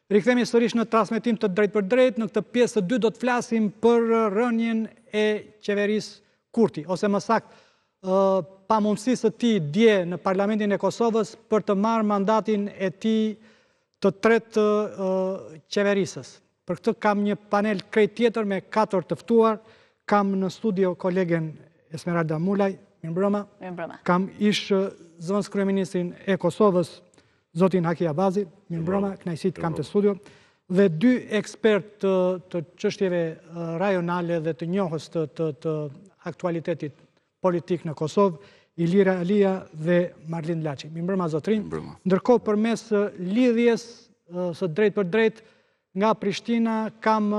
Rikthehemi sërish në transmetim të drejt për drejt. Në këtë pjesë të dytë do të flasim për rënien e qeverisë Kurti, ose më saktë, pamundësisë së tij dje në Parlamentin e Kosovës për të marrë mandatin e tij të tretë qeverisës. Për këtë kam një panel krejt tjetër me 4 të ftuar. Kam në studio kolegen Esmeralda Mulaj, mirëmbrëma. Mirëmbrëma. Kam ish zëvendës kryeministrin e Kosovës, zotin Haki Abazi, mirëmbrëma, kënaqësi të kam të studio, dhe 2 ekspert të çështjeve rajonale dhe të njohës të aktualitetit politik në Kosovë, Ilira Alia dhe Marlin Laçi. Mirëmbrëma zotrin. Ndërkohë përmes lidhjes së drejt për drejt nga Prishtina kam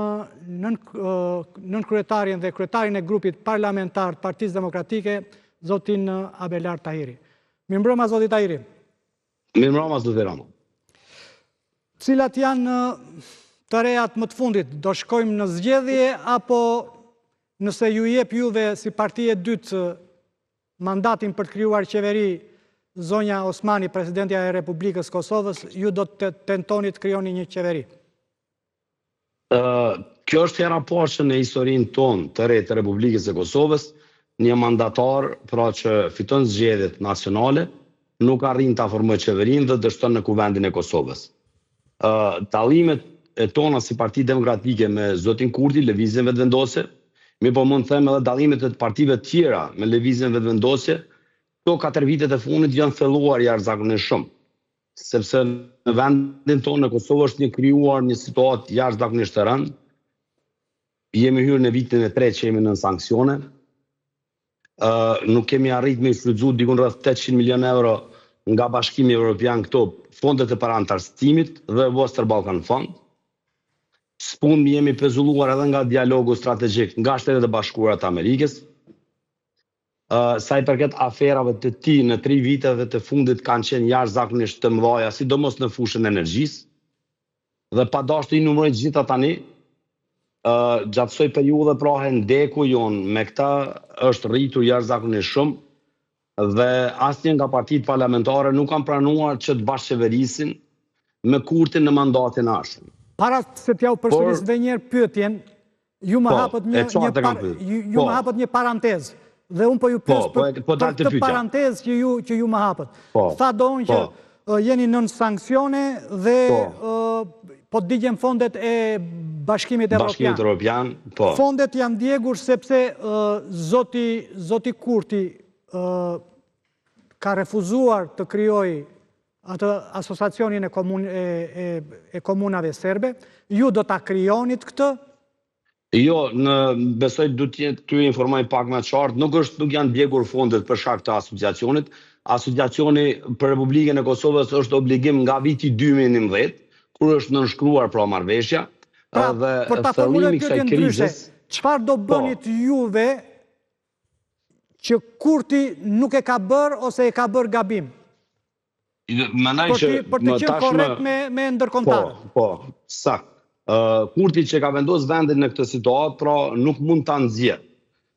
nën kryetarin dhe kryetarin e grupit parlamentar të Partisë Demokratike, zotin Abelar Tahiri. Mirëmbrëma zoti Tahiri. Mirëmbrëma zoti Rama. Cilat janë të rejat më të fundit? Do shkojmë në zgjedhje apo nëse ju jep juve si parti e dytë mandatin për të krijuar qeveri zonja Osmani, presidentja e Republikës Kosovës, ju do të tentoni të krijoni një qeveri? Kjo është hera parë në historinë tonë të re të Republikës së Kosovës, një mandatar pra që fiton zgjedhjet nacionale nuk arrin ta formojë qeverinë dhe dështon në kuvendin e Kosovës. Tallimet e tona si Parti Demokratike me zotin Kurti, lëvizjen vetëvendosje, po mund të them edhe dallimet e partive tjera me lëvizjen vetëvendosje, këto 4 vitet e fundit janë thelluar jashtëzakonisht shumë, sepse në vendin tonë në Kosovë është krijuar një situatë jashtëzakonisht të rëndë. Jemi hyrë në vitin e 3 që jemi në sanksione. Nuk kemi arritur me shfrytzu diku rreth 800 milion euro nga Bashkimi Evropian këto fondet e parantarësimit dhe Western Balkan Fund. S'pun jemi pezulluar edhe nga dialogu strategjik nga Shtetet e Bashkuara të Amerikës. Sa i përket aferave të tij në 3 viteve të fundit kanë qenë jashtëzakonisht të mëdha, sidomos në fushën e energjisë. Dhe pa dashur të i numëroj gjitha tani, gjatë kësaj periudhe pra ndeku jon me këta është rritur jashtëzakonisht shumë. Dhe asnjë nga partitë parlamentare nuk kanë pranuar që të bashkëqeverisin me Kurtin në mandatin e ardhshëm. Para se t'ja u përsëris edhe një herë pyetjen, ju më hapët një parantezë dhe unë po ju pyes për këtë parantezë që ju më hapët. Tha doon që jeni nën sanksione dhe po digjen fondet e Bashkimit Evropian. Fondet janë djegur sepse zoti Kurti ka refuzuar të krijojë atë asociacionin e komunave serbe. Ju do ta krijonit këtë? Jo, besoj du t'ju informoj pak më qartë, nuk janë djegur fondet për shkak të asociacionit. Asociacioni për Republikën e Kosovës është obligim nga viti 2011, kur është nënshkruar pra marrëveshja. Për ta formuluar pyetjen ndryshe, çfarë do bënit juve që Kurti nuk e ka bërë ose e ka bërë gabim? Për të qenë korrekt me ndërkombëtarët. Po, sakt. Kurti që ka vendosur vendin në këtë situatë, pra nuk mund ta nxjerrë,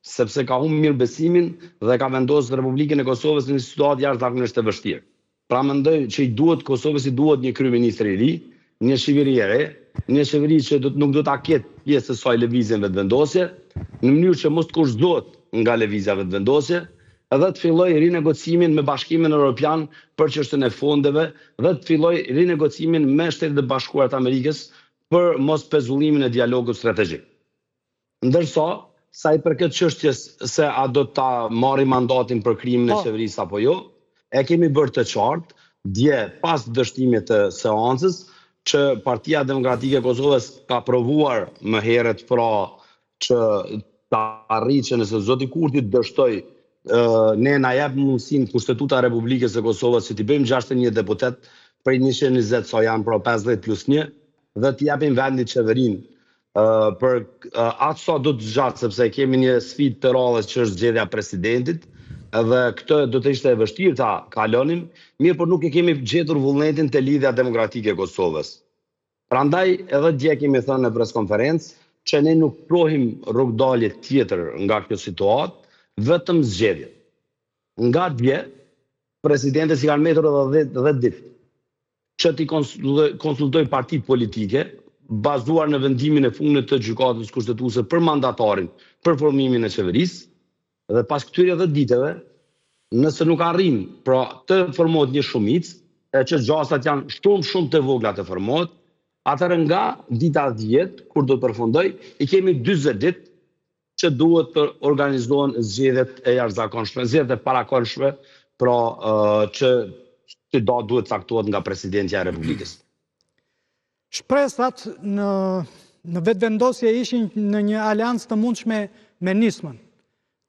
sepse ka humbur mirëbesimin dhe ka vendosur Republikën e Kosovës në një situatë jashtëzakonisht të vështirë. Pra mendoj që Kosovës i duhet një kryeministër i ri, një qeveri e re, një qeveri që nuk do ta ketë pjesë të saj lëvizjen vetëvendosje, në mënyrë që mos të kushtohet nga lëvizja vetëvendosje, edhe të filloj rinegocimin me Bashkimin Evropian për çështën e fondeve dhe të filloj rinegocimin me Shtetet e Bashkuara të Amerikës për mos pezullimin e dialogut strategjik. Ndërsa, sa i përket çështjes se a do ta marri mandatin për krijimin e qeverisë apo jo, e kemi bërë të qartë dje pas dështimit të seancës që Partia Demokratike e Kosovës ka provuar më herët pra që ta arrijë që nëse zoti Kurti dështoj ne na jep mundësinë Kushtetuta e Republikës së Kosovës që t'i bëjmë 61 deputet për 120 sa janë pra 50+1 dhe t'i japim vendit qeverinë për atë sa do të zgjatë, sepse kemi një sfidë të rrallës që është zgjedhja e presidentit dhe këtë do të ishte e vështirë ta kalonim, mirë por nuk e kemi gjetur vullnetin te lidhja demokratike e Kosovës. Prandaj edhe dje kemi thënë në preskonferencë që ne nuk prohim rrugdalje tjetër nga kjo situatë, vetëm zgjedhje. Nga dje, presidenti si kanë mbetur edhe 10 ditë. që t'i konsultoj parti politike, bazuar në vendimin e fundit të gjykatës kushtetuese për mandatarin për formimin e qeverisë, dhe pas këtyre 10 diteve, nëse nuk arrin pra të formohet një shumicë, e që gjasat janë shumë të vogla të formohet, atëherë nga dita 10, kur do të përfundoj, i kemi 40 ditë që duhet të organizohen zgjedhjet e jashtëzakonshme, zgjedhjet e parakonshme, pra që duhet caktohet nga presidentja e Republikës. Shpresat në vetëvendosje ishin në një aleancë të mundshme me Nismën.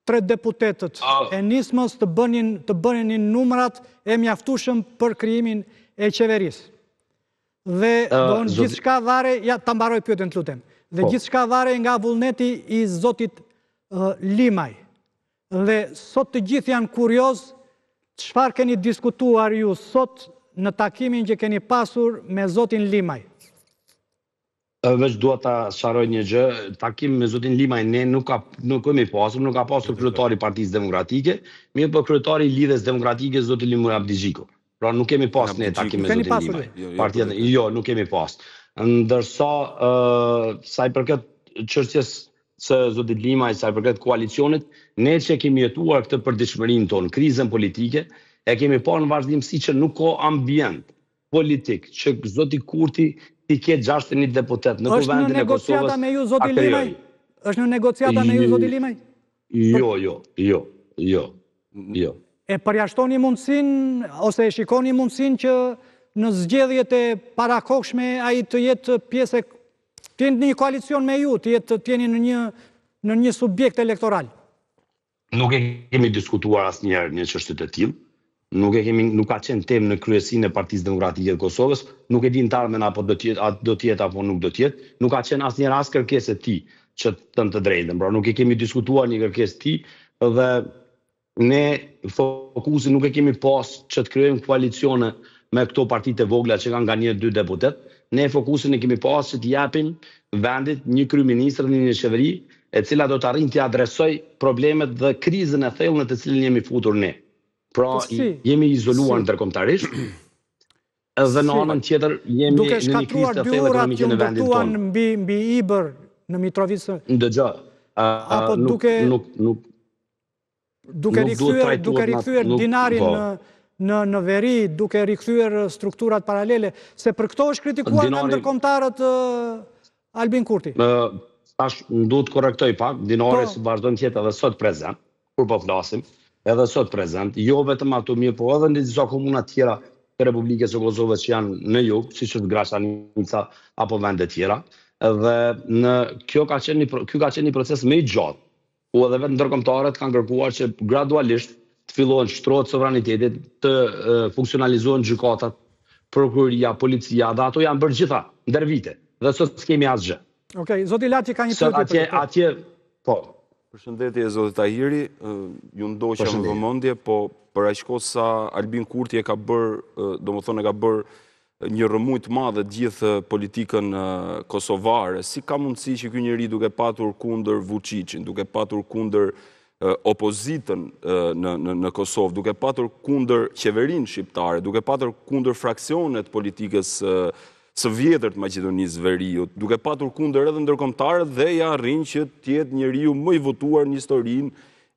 3 deputetët e Nismës të bënin numrat e mjaftueshëm për krijimin e qeverisë. Dhe gjithçka vare, ja ta mbaroj pyetjen, të lutem. Dhe gjithçka vare nga vullneti i zotit Limaj. Dhe sot të gjithë janë kurioz çfarë keni diskutuar ju sot në takimin që keni pasur me zotin Limaj. Veç dua ta sharoj një gjë, takim me zotin Limaj ne nuk kemi pasur, nuk ka pasur kryetari i Partisë Demokratike, mirë po kryetari i Lidhjes Demokratike zoti Limur Abdixhiku. Pra nuk kemi pas ne takim me zotin Limaj. Jo, nuk kemi pas. Ndërsa sa i përket çështjes së zotit Limaj, sa i përket koalicionit, ne që kemi jetuar këtë përditshmërinë tonë, krizën politike, e kemi parë në vazhdimsi që nuk ka ambient politik që zoti Kurti ti ketë 61 deputet në kuvendin e Kosovës. Është në negociata me ju, zoti Limaj? Jo. E përjashtoni mundësinë, ose e shikoni mundësinë që në zgjedhjet e parakohshme ai të jetë pjesë, të jenë në një koalicion me ju, të jeni në një subjekt elektoral? Nuk e kemi diskutuar asnjëherë një çështje të tillë. Nuk ka qenë temë në kryesinë e Partisë Demokratike të Kosovës, nuk e din të ardhmen apo do të jetë apo nuk do të jetë, nuk ka qenë asnjëherë as kërkesë e tij që të të drejtën, pra nuk e kemi diskutuar një kërkesë tij dhe ne fokusin nuk e kemi pas që të krijojmë koalicione me këto partitë e vogla që kanë nga 1-2 deputet, ne fokusin e kemi pas që të japim vendit një kryeministër në një qeveri e cila do të arrijë të adresoj problemet dhe krizën e thellë në të cilën jemi futur ne. Pra, jemi izoluar ndërkombëtarisht, edhe në anën tjetër jemi në një krizë të thellë ekonomike në vendin tonë. Duke shkatruar mbi Ibër në Mitrovicë? Dëgjoj. Apo duke rikthyer dinarin në veri, duke rikthyer strukturat paralele, se për këto është kritikuar nga ndërkombëtarët Albin Kurti. Tash duhet korrektoj pak, dinari vazhdon të jetë edhe sot prezant, kur po flasim. Edhe sot prezent, jo vetëm ato mirë, po edhe në disa komuna tjera të Republikës së Kosovës që janë në jug, siç është Graçanica apo vende tjera, dhe kjo ka qenë një proces më i gjatë, ku edhe vetë ndërkombëtarët kanë kërkuar që gradualisht të fillohen shtrohet sovranitetit, të funksionalizohen gjykatat, prokuroria, policia, dhe ato janë bërë gjitha ndër vite, dhe sot s'kemi asgjë. Okej, zoti Laçi ka një pyetje. Atje, po. Përshëndetje, zoti Tahiri, ju ndoqa në vëmendje, po për aq kohë sa Albin Kurti e ka bërë një rëmuj të madhe gjithë politikën kosovare, si ka mundësi që ky njeri duke patur kundër Vučićin, duke patur kundër opozitën në Kosovë, duke patur kundër qeverinë shqiptare, duke patur kundër fraksionet politikës së vjetër të Maqedonisë Veriut, duke patur kundër edhe ndërkombëtarët dhe ja arrin që të jetë njeriu më i votuar në historinë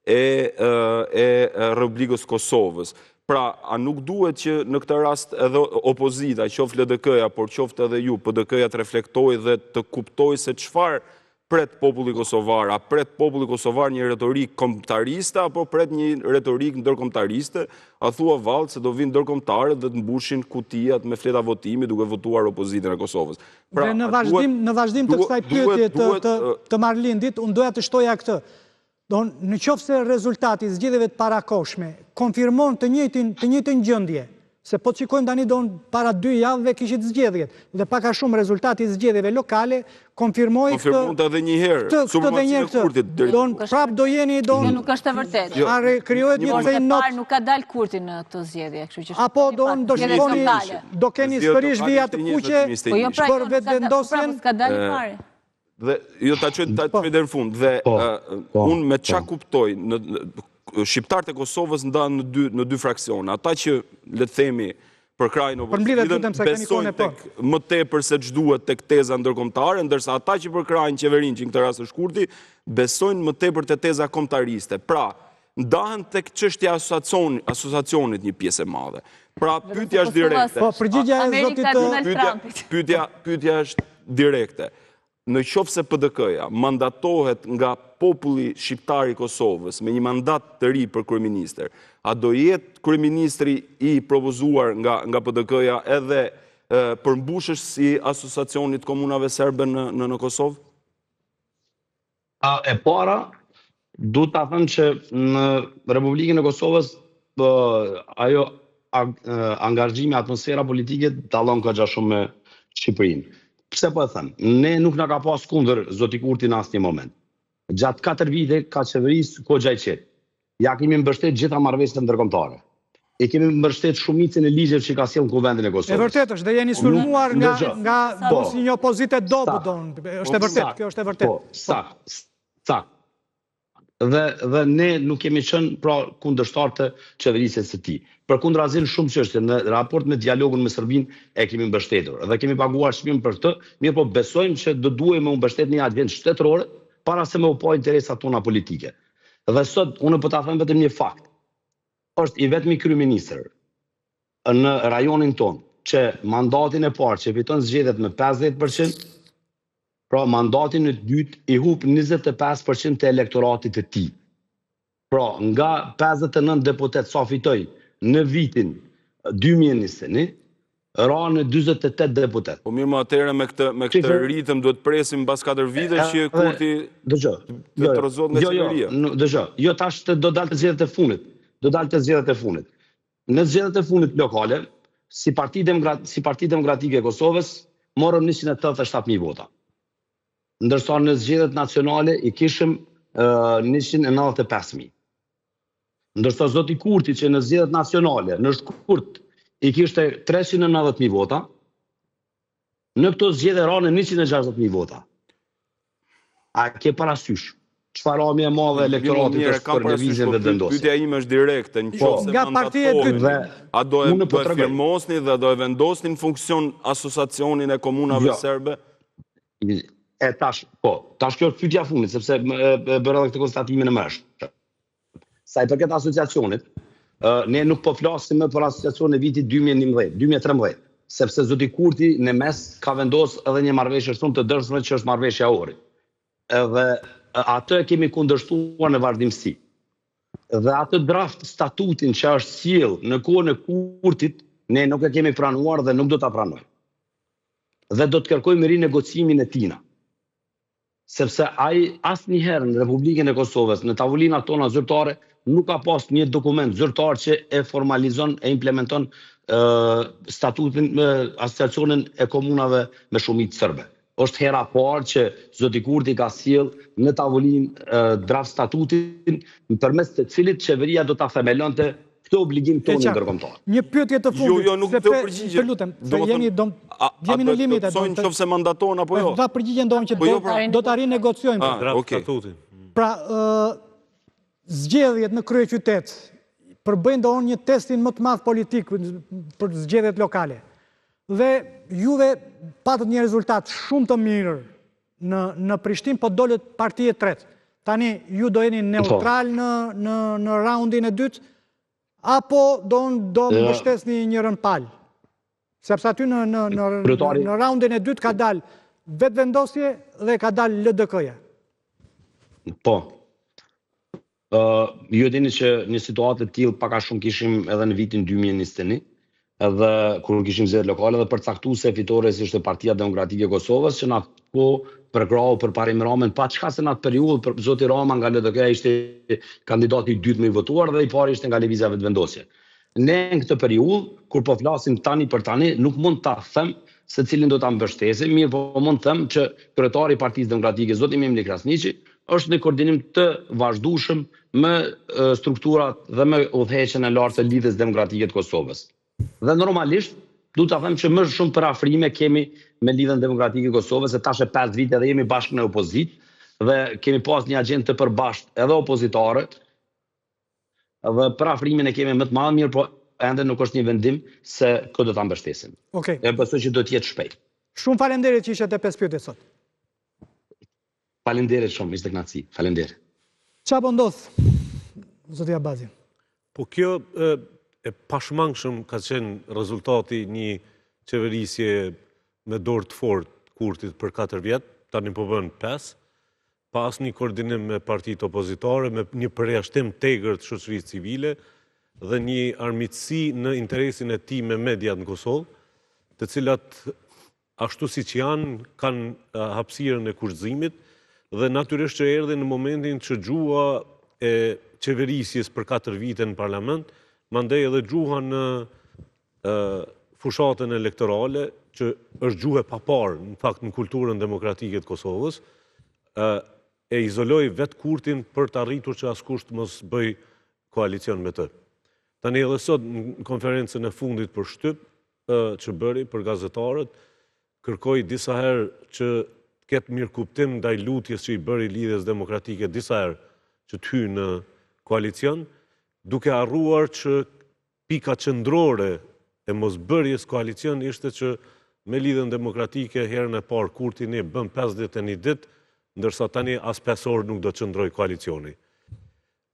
e Republikës Kosovës. Pra, a nuk duhet që në këtë rast edhe opozita, qoftë LDK-ja, por qoftë edhe ju, PDK-ja të reflektojë dhe të kuptojë se çfarë pret populli kosovar, a pret populli kosovar një retorik kombëtariste, apo pret një retorik ndërkombëtariste, a thua vallë se do vinë ndërkombëtarët dhe të mbushin kutijat me fleta votimi duke votuar opozitën e Kosovës. Dhe në vazhdim të kësaj pyetje të Marlindit, unë doja të shtoja këtë. Në qoftë se rezultati zgjedhjeve të parakohshme konfirmon të njëjtën gjendje, se po të shikojmë tani para 2 javëve kishit zgjedhjet, dhe pak a shumë rezultati zgjedhjeve lokale konfirmoi këtë. Konfirmonte edhe një herë, supremacinë e Kurtit. Prap do jeni nuk është e vërtetë. Krijohet një fejnot. Nuk ka dalë Kurti në këtë zgjedhje, kështu që apo do shkoni, do keni sërish vija të kuqe për vetëvendosjen. Ka dalë fare. Dhe jo ta çojmë deri në fund, dhe unë me çka kuptoj shqiptarët e Kosovës ndahen në dy fraksione. Ata që, le të themi, për krajin Përmbledhet opozitë, vetëm se keni kohën e besojnë më tepër se ç'duhet tek teza ndërkombëtare, ndërsa ata që për krajin qeverinë, që në këtë rast është Kurti, besojnë më tepër te teza kombëtariste. Pra, ndahen tek çështja e asociacionit një pjesë e madhe. Pra, pyetja është direkte. Po, përgjigjja e zotit Pyetja është direkte. Në qoftë se PDK-ja mandatohet nga populli shqiptar i Kosovës me një mandat të ri për kryeministër, a do jetë kryeministri i propozuar nga PDK-ja edhe përmbushës si asociacionit komunave serbe në Kosovë? E para, du të thënë që në Republikën e Kosovës ajo angazhimi, atmosfera politike dallon ka gja shumë me Shqipërinë. Pse po e thënë? Ne nuk na ka pas kundër zoti Kurti në asnjë moment. Gjatë 4 vite ka qeverisë Hoxha i qetë. Ja kemi mbështet gjitha marrëveshjet ndërkombëtare. E kemi mbështet shumicën e ligjeve që ka sjellë Kuvendin e Kosovës. E vërtet është, dhe jeni sulmuar nga një opozitë dobët, është e vërtet, kjo është e vërtet. Po, sakt. Dhe ne nuk kemi qenë pra kundërshtar të qeverisjes së tij. Përkundrazi në shumë çështje, në raport me dialogun me Serbinë e kemi mbështetur dhe kemi paguar çmimin për këtë, mirë po besojmë që do duhej me u mbështet një agent shtetërore para se me u po interesat tona politike. Dhe sot unë po ta them vetëm një fakt. Është i vetmi kryeministër në rajonin ton që mandatin e parë që fiton zgjedhjet me 50%, pra mandatin e dytë i hub 25% të elektoratit të tij. Pra nga 59 deputet sa fitoi në vitin 2021, ra në 48 deputet. Po mirë, më atëherë me këtë ritëm duhet presim mbas 4 vite që Kurti të tërëzohet nga qeveria. Jo, tash do dalë të zgjedhjet e funit. Në zgjedhjet e funit lokale, si Parti Demokratike e Kosovës, morëm 187.000 vota. Ndërsa në zgjedhjet nacionale i kishim 195.000. Ndërsa zoti Kurti që në zgjedhjet nacionale në shkurt i kishte 390.000 vota, në këto zgjedhje ranë 160.000 vota. A ke parasysh çfarë rami e madhe elektoratit është për lëvizjen dhe vendosjen? Pyetja ime është direkte, nëse mandatohet, a do e firmosni dhe do e vendosni në funksion asociacionin e komunave serbe? Tash kjo është pyetja fundit, sepse bëra edhe këtë konstatimin e mëshme. Sa i përket asociacionit, ne nuk po flasim më për asociacionin e vitit 2013, sepse zoti Kurti në mes ka vendosur edhe një marrëveshje shumë të dërshme që është marrëveshja Ohri. Edhe atë kemi kundërshtuar në vazhdimsi. Dhe atë draft statutin që është sjell në kohën e Kurtit, ne nuk e kemi pranuar dhe nuk do ta pranojmë. Dhe do të kërkojmë rinegocimin e tina. Sepse ai asnjëherë në Republikën e Kosovës, në tavolinat tona zyrtare, nuk ka pas një dokument zyrtar që e formalizon e implementon statutin asociacionin e komunave me shumicë serbe. Është hera parë që zoti Kurti ka sjell në tavolinë draft statutin përmes të cilit qeveria do ta themelonte këtë obligim tonë ndërkombëtar. Një pyetje të fundit. Jo, nuk do të përgjigjem. Lutem, jemi në limite. Do të nëse mandatohen apo jo? Do ta përgjigjen ndonë që do ta rinegociojmë statutin. Pra, zgjedhjet në kryeqytet përbëjnë do një testin më të madh politik për zgjedhjet lokale. Dhe juve patët një rezultat shumë të mirë në Prishtinë, po dolët partia e tretë. Tani ju do jeni neutral në raundin e dytë, apo do mbështesni njërën palë? Sepse aty në raundin e dytë ka dalë vetëvendosje dhe ka dalë LDK-ja. Po. Ju dini që një situatë të tillë pak a shumë kishim edhe në vitin 2021, edhe kur kishim zgjedhjet lokale dhe përcaktuese fitores ishte Partia Demokratike e Kosovës, që në atë kohë përkrau për parim Ramën, pa çka se në atë periudhë zoti Rama nga LDK-ja ishte kandidati i dytë më i votuar dhe i pari ishte nga Lëvizja Vetëvendosje. Ne në këtë periudhë, kur po flasim tani për tani, nuk mund ta them se cilin do ta mbështesim, mirë po mund të them që kryetari i Partisë Demokratike, zoti Memli Krasniqi, është në koordinim të vazhdueshëm me strukturat dhe me udhëheqjen e lartë të Lidhjes Demokratike të Kosovës. Dhe normalisht, du të them që më shumë për afrime kemi me Lidhjen Demokratike të Kosovës, se tash e 5 vite dhe jemi bashkë në opozitë dhe kemi pas një agjendë të përbashkët edhe opozitare, dhe për afrimin e kemi më të madh, mirë, po ende nuk është një vendim se këtë do ta mbështesim. Okej. E besoj që do të jetë shpejt. Shumë faleminderit që ishte te 5 pyetje sot. Faleminderit shumë, ishte kënaqësi. Faleminderit. Çfarë po ndodh, zoti Abazi? Po kjo e pashmangshëm ka qenë rezultati një qeverisje me dorë të fortë Kurtit për 4 vjet, tani po bën 5, pa asnjë koordinim me partitë opozitare, me një përjashtim tegër të shoqërisë civile dhe një armiqësi në interesin e tij me mediat në Kosovë, të cilat ashtu siç janë kanë hapësirën e kurrëzimit dhe natyrisht që erdhi në momentin që gjuha e qeverisjes për 4 vite në parlament, mandej edhe gjuha në fushatën elektorale, që është gjuhë e paparë, në fakt në kulturën demokratike të Kosovës, e izoloi vetë Kurtin për të arritur që askush të mos bëj koalicion me të. Tani edhe sot në konferencën e fundit për shtyp që bëri për gazetarët, kërkoi disa herë që ketë mirë kuptim ndaj lutjes që i bëri Lidhjes Demokratike disa herë që të hyjë në koalicion, duke harruar që pika qendrore e mosbërjes koalicion ishte që me Lidhjen Demokratike herën e parë Kurti ne bën 51 ditë, ndërsa tani as 5 orë nuk do të qëndroj koalicioni.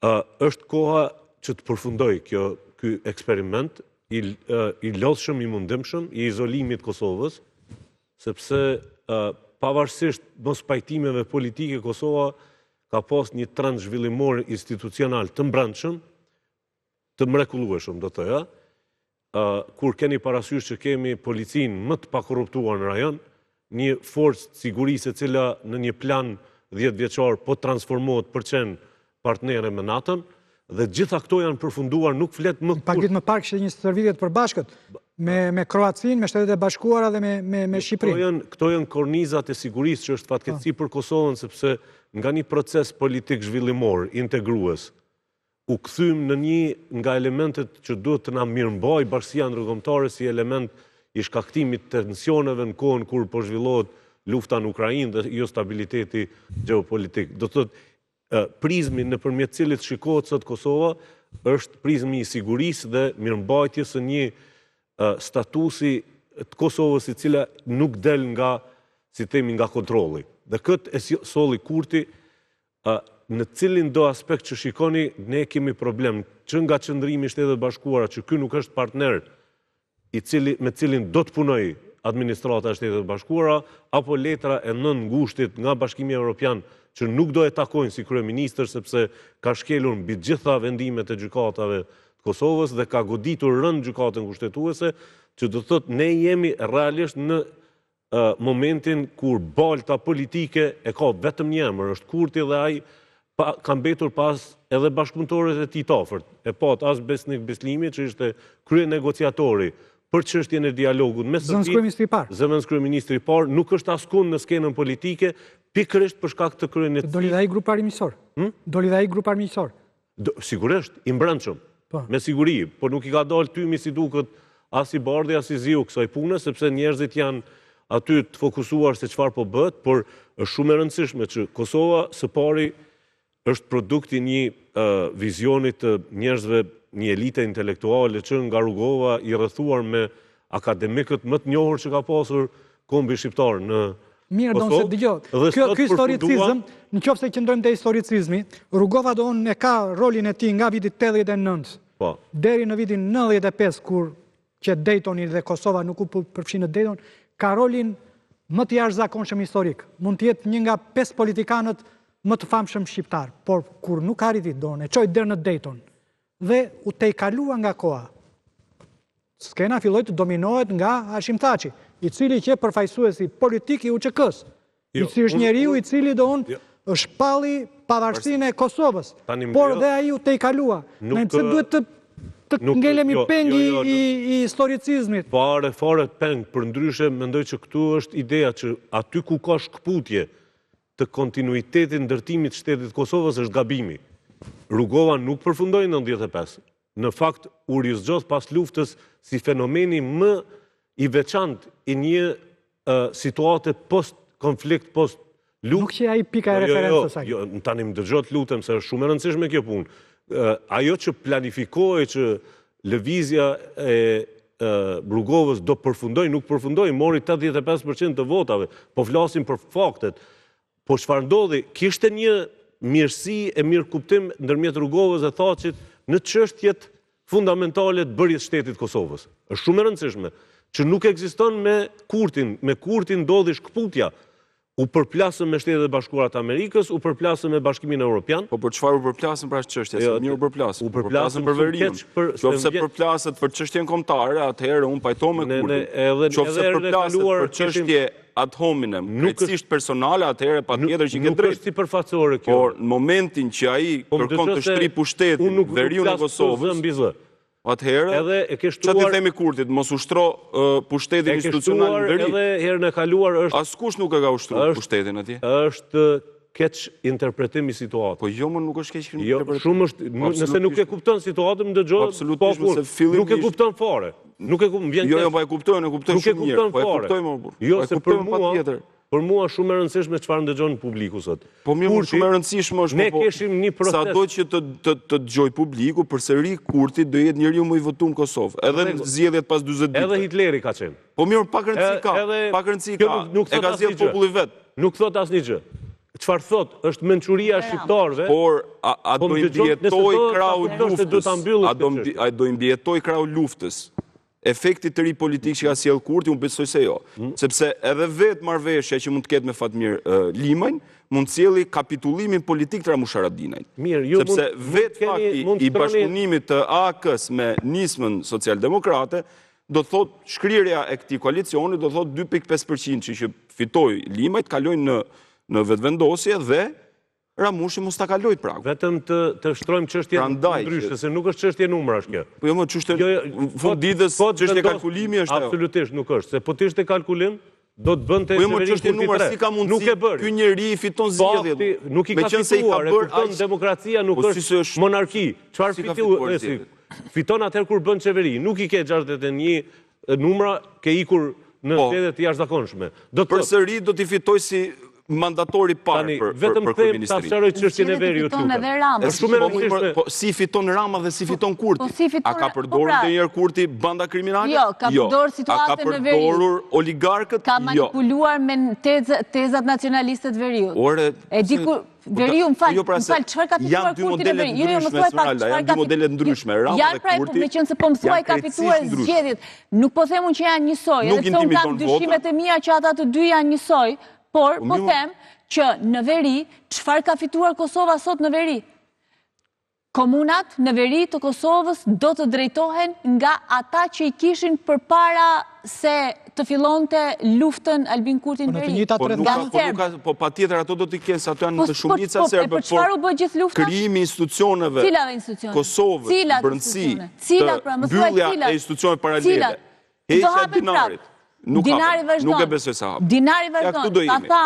Është koha që të përfundoj ky eksperiment i lodhshëm, i mundimshëm, i izolimit Kosovës, sepse pavarësisht mos pajtimeve politike, Kosova ka pas një trend zhvillimor institucional të mbrëmshëm, të mrekullueshëm, do të thoya, kur keni parasysh që kemi policinë më të pakorruptuar në rajon, një forcë sigurisë e cila në një plan 10 vjeçar po transformohet për qenë partnere me NATO-n, dhe gjitha këto janë përfunduar, nuk flet më Pak ditë më parë kishte një stërvitje të përbashkët me Kroacinë, me Shtetet e Bashkuara dhe me Shqipërinë. Këto janë kornizat e sigurisë që është fatkeqësi për Kosovën, sepse nga një proces politik zhvillimor, integrues, u kthym në një nga elementet që duhet të na mirëmbajë bashkësia ndërkombëtare si element i shkaktimit të tensioneve në kohën kur po zhvillohet lufta në Ukrainë dhe jo stabiliteti gjeopolitik. Do të thotë prizmi nëpërmjet cilit shikohet sot Kosova është prizmi i sigurisë dhe mirëmbajtjes së një statusi të Kosovës i cila nuk del nga, si themi, nga kontrolli. Dhe këtë e solli Kurti, në cilin do aspekt që shikoni, ne kemi problem, që nga qëndrimi i Shtetet Bashkuara, që ky nuk është partner me cilin do të punoj administrata e Shtetet Bashkuara, apo letra e 9 ngushtit nga Bashkimi Evropian, që nuk do e takojnë si kryeministër, sepse ka shkelur mbi gjitha vendimet e gjykatave të Kosovës dhe ka goditur rënd gjykatën kushtetuese, që do të thotë ne jemi realisht në momentin kur balta politike e ka vetëm një emër, është Kurti dhe ai ka mbetur pas edhe bashkëpunëtorët e tij të afërt. E pat as Besnik Beslimi, që ishte krye negociatori për çështjen e dialogut me Zëvendës kryeministri i parë, nuk është askund në skenën politike, pikërisht për shkak të kryenit. Doli dhe ai grup armiqësor. Doli dhe ai grup armiqësor. Sigurisht, i mbrëmshëm. Me siguri, por nuk i ka dalë tymi si duket as i bardhi as i ziu kësaj pune, sepse njerëzit janë aty të fokusuar se çfarë po bëhet, por është shumë e rëndësishme që Kosova së pari është produkti një vizionit të njerëzve, një elite intelektuale që nga Rugova i rrethuar me akademikët më të njohur që ka pasur kombi shqiptar në Mirë, do nëse dëgjoj. Ky historicizëm, nëse qëndrojmë te historicizmi, Rugova do unë e ka rolin e tij nga viti 89 deri në vitin 95 kur që Daytoni dhe Kosova nuk u përfshin në Dayton, ka rolin më të jashtëzakonshëm historik. Mund të jetë një nga 5 politikanët më të famshëm shqiptar, por kur nuk arriti dorën, e çoi deri në Dayton dhe u tejkalua nga koha. Skena filloi të dominohet nga Hashim Thaçi, i cili që përfaqësuesi politik i UÇK-s, i cili është njeriu i cili shpalli pavarësinë e Kosovës, por dhe ai u tejkalua. Ne pse duhet të ngelemi pengi i historicizmit? Fare peng, përndryshe mendoj që këtu është ideja që aty ku ka shkputje të kontinuitetit ndërtimit të shtetit Kosovës është gabimi. Rugova nuk përfundoi në 95. Në fakt, u rizgjoth pas luftës si fenomeni më i veçantë i një situate post-konflikt, post-luft. Nuk që ai pika e referencës saj. Jo, tani më dëgjoj, lutem, se është shumë e rëndësishme kjo punë. Ajo që planifikohej, që lëvizja e Rrugovës do përfundoj, nuk përfundoj, mori 85% të votave, po flasim për faktet. Po çfarë ndodhi? Kishte një mirësi e mirë kuptim ndërmjet Rrugovës e Thaçit në çështjet fundamentale të bërjes shtetit Kosovës. Është shumë e rëndësishme që nuk ekziston me Kurtin. Me Kurtin ndodhi shkputja. U përplasëm me Shtetet e Bashkuara të Amerikës, u përplasëm me Bashkimin Evropian. Po për çfarë u përplasëm për atë çështje? Se mirë u përplasëm. U përplasëm për veriun. Qofse përplaset për çështjen kombëtare, atëherë unë pajto me Kurtin. Qofse përplaset për çështje ad hominem, krejtësisht personale, atëherë patjetër që ke drejtë. Nuk është sipërfaqësore kjo. Por në momentin që ai kërkon të shtri pushtetin, veriun e Kosovës, atëherë, që t'i themi Kurtit, mos ushtro pushtetin institucional në veri. Edhe herën e kaluar është... Askush nuk e ka ushtru pushtetin atje. është keq interpretim i situatës. Po jo, më nuk është keq interpretim. Shumë është, nëse nuk e kupton situatën, më dëgjohet, po kur, nuk e kupton fare. Jo, po e kuptojnë shumë mirë. Po e kuptojnë, jo, se për mua shumë e rëndësishme çfarë ndëgjon publiku sot. Po mirë, shumë e rëndësishme është, ne keshim një proces. Sado që të dëgjoj publiku, përsëri Kurti do jetë njeriu më i votuar në Kosovë, edhe në zgjedhjet pas 40 ditë. Edhe Hitleri ka qenë. Po mirë, pak rëndësi ka. E ka zgjedhur populli vet. Nuk thot asnjë gjë. Çfarë thot është mençuria e shqiptarëve. Por a do imbjetoj krau luftës? Efekti të ri politik që ka sjell Kurti, unë besoj se jo. Sepse edhe vetë marrëveshja që mund të ketë me Fatmir Limajn, mund të sjelli kapitullimin politik të Ramush Haradinajt. Sepse vetë fakti i bashkëpunimit të AK-s me nismën socialdemokrate, do të thot shkrirja e këtij koalicioni, do të thot 2.5% që fitoi Limajt, kalojnë në vetëvendosje dhe Ramushi mos ta kaloj pragun. Vetëm të shtrojmë çështjen ndryshe, se nuk është çështje numrash kjo. Po jo, më çështje funditës, çështje kalkulimi është ajo. Absolutisht nuk është, se po të ishte kalkulim, do të bënte po jo, më çështje numrash si ka mundësi ky njeri fiton zgjedhjet. Nuk i ka fituar, e kupton, demokracia nuk është monarki. Çfarë fitoi? Fiton atëherë kur bën qeveri, nuk i ke 61 numra, ke ikur në shtetet të jashtëzakonshme. Përsëri do t'i fitoj si mandatori parë për kryeministrinë. Ta sqaroj çështjen e veriut lutem. Si fiton Rama dhe si fiton Kurti? A ka përdorur ndonjëherë Kurti banda kriminale? Jo, ka përdorur situatën në veri. A ka përdorur oligarkët? Ka manipuluar me tezat nacionaliste të veriut. E di kur veriu më fal, çfarë ka fituar Kurti në veri? Jo, më thuaj pak çfarë ka modelet ndryshme, Rama dhe Kurti. Ja, pra, me qenë se po më thuaj ka fituar zgjedhjet. Nuk po them unë që janë njësoj, edhe pse unë kam dyshimet e mia që ata të dy janë njësoj. Por, po them që në veri, çfarë ka fituar Kosova sot në veri? Komunat në veri të Kosovës do të drejtohen nga ata që i kishin përpara se të fillonte luftën Albin Kurti në veri. Po patjetër ato do t'i kenë, ato janë në shumica serbe, por çfarë u bë gjithë lufta? Krijimi i institucioneve Kosovës, brendësi, mbyllja e institucioneve paralele, heqja e dinarit. Nuk e besoj sa hapë. Dinari vazhdon. Ata,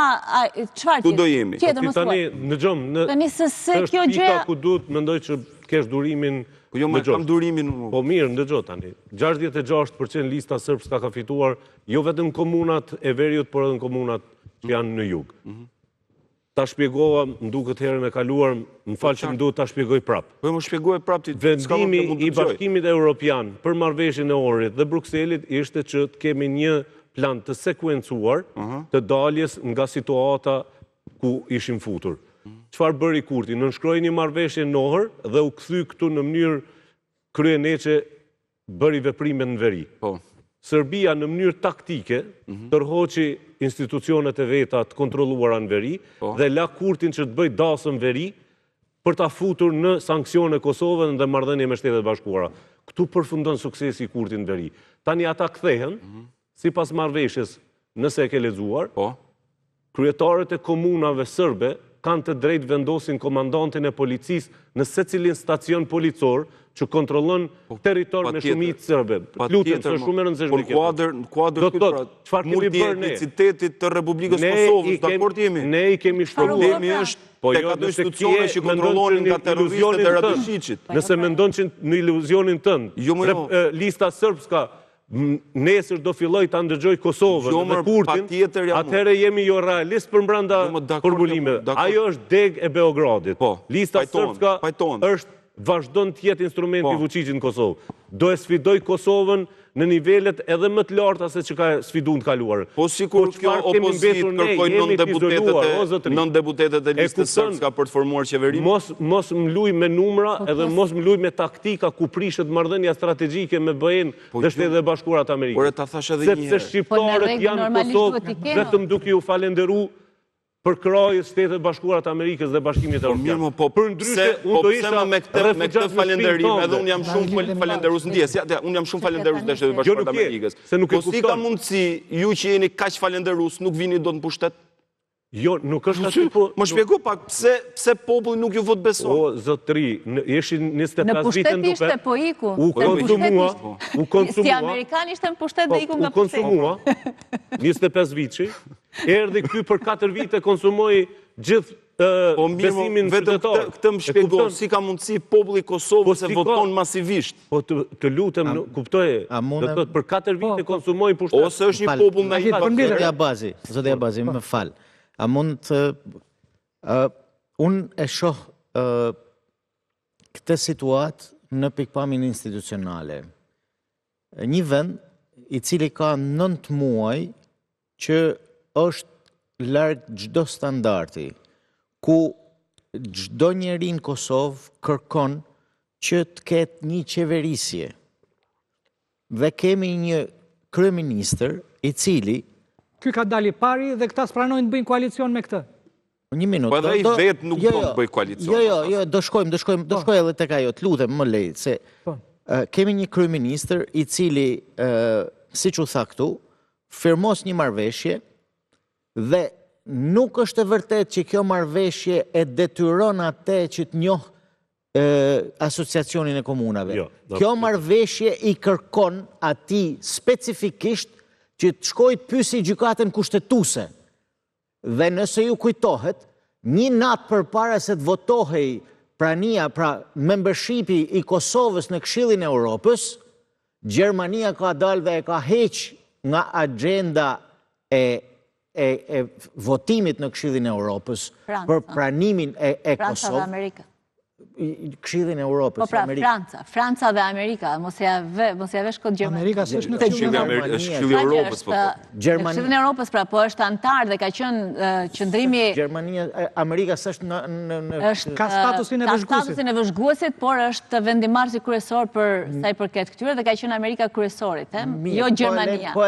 qëfar tu do jemi? Tani, në gjomë, në pika ku duhet, mendoj që kesh durimin Po jo, me kam durimin. Po mirë, ndëgjo tani. 66% lista sërbska ka fituar, jo vetëm komunat e veriut, por edhe në komunat që janë në jug. Ta shpjegova, më duket herën e kaluar, më falë që më duhet ta shpjegoj prapë. Po më shpjegoj prapë ti. Vendimi i Bashkimit Evropian për marrëveshjen e Ohrit dhe Brukselit ishte që të kemi një plan të sekuencuar të daljes nga situata ku ishim futur. Çfarë bëri Kurti? Nënshkroi një marrëveshje në Ohër dhe u kthy këtu në mënyrë kryeneçe, bëri veprime në veri. Serbia në mënyrë taktike tërhoqi institucionet e veta të kontrolluara në veri dhe la Kurtin që të bëj dasëm veri për ta futur në sanksione Kosovën dhe marrëdhënie me Shtetet e Bashkuara. Ktu përfundon suksesi i Kurtit në veri. Tani ata kthehen, sipas marrëveshjes, nëse e ke lexuar, kryetarët e komunave serbe kanë të drejtë vendosin komandantin e policisë në secilin stacion policor që kontrollon territor me shumicë serbe. Lutem, është shumë e rëndësishme kjo. Por kuadër mundi etnicitetit të Republikës Kosovës, dakord jemi? Ne i kemi shpërndar. Problemi është tek ato institucione që kontrollonin nga terroristët e Radoshiçit. Nëse mendon që në iluzionin tënd, lista sërbska nesër do filloj të ndëgjoj Kosovën dhe Kurtin, atëherë jemi jo realist për mbranda formulimeve. Ajo është deg e Beogradit. Lista sërbska është vazhdon të jetë instrumenti Vučićit në Kosovë. Do e sfidoj Kosovën në nivelet edhe më të larta se që ka sfidu në kaluar. Po sikur kjo opozit kërkoj nën deputetet e listës sërbska për të formuar qeverimin? Mos më luj me numra edhe mos më luj me taktika ku prishet marrëdhënia strategjike me BE-n dhe Shtetet e Bashkuara të Amerikës. Por e ta thash edhe një herë. Sepse shqiptarët janë në Kosovë vetëm duke ju falenderu për krajë Shtetet e Bashkuara të Amerikës dhe Bashkimit Evropian. Për ndryshe, unë do isha me këtë falenderim, edhe unë jam shumë falenderus ndjes, unë jam shumë falenderus dhe Shtetet e Bashkuara të Amerikës. Po si ka mundësi, ju që jeni kaq falenderus, nuk vini do të pushtet? Jo, nuk është aty po... Më shpjego pak, pse populli nuk ju vot beson? O, zotëri, ishin 25 në pushtet ishte po iku. U konsumua. Si Amerikan ishte në pushtet dhe iku nga pushtet. U konsumua, 25 vici, erdhi këty për 4 vite konsumoi gjithë besimin qytetar. Këtë më shpjego, si ka mundësi populli Kosovës se voton masivisht? Po të lutem, kuptoje, për 4 vite konsumoi pushtet. Ose është një popull na i Zotja Bazi, më fal. A mund të... Unë e shoh këtë situatë në pikpamjen institucionale. Një vend i cili ka 9 muaj që është larg çdo standardi, ku çdo njeri në Kosovë kërkon që të ketë një qeverisje. Dhe kemi një kryeministër i cili Ky ka dali pari dhe këta s'pranojnë të bëjnë koalicion me këtë. Një minutë. Po edhe i vetë nuk do të bëj koalicion. Jo, do shkojmë edhe tek ajo, të lutem, më lej, se kemi një kryeministër i cili, siç u tha këtu, firmos një marrëveshje dhe nuk është e vërtet që kjo marrëveshje e detyron atë që të njohë asociacionin e komunave. Kjo marrëveshje i kërkon atij specifikisht që të shkoj të pyesi gjykatën kushtetuese. Dhe nëse ju kujtohet, një natë përpara se të votohej prania, pra membershipi i Kosovës në Këshillin e Europës, Gjermania ka dalë dhe e ka heq nga agenda e votimit në Këshillin e Europës për pranimin e Kosovës. Franca dhe Amerika. Këshillin e Europës. Po pra, Franca dhe Amerika, mos ja vesh kod Gjermania. Amerika s'është në Këshillin e Europës. Këshilli i Europës, po. Këshillin e Europës, pra, po është antar dhe ka qenë qëndrimi... Gjermania, Amerika s'është në... Ka statusin e vëzhguesit. Ka statusin e vëzhguesit, por është vendimarrësi kryesor për sa i përket këtyre dhe ka qenë Amerika kryesorit, jo Gjermania. Po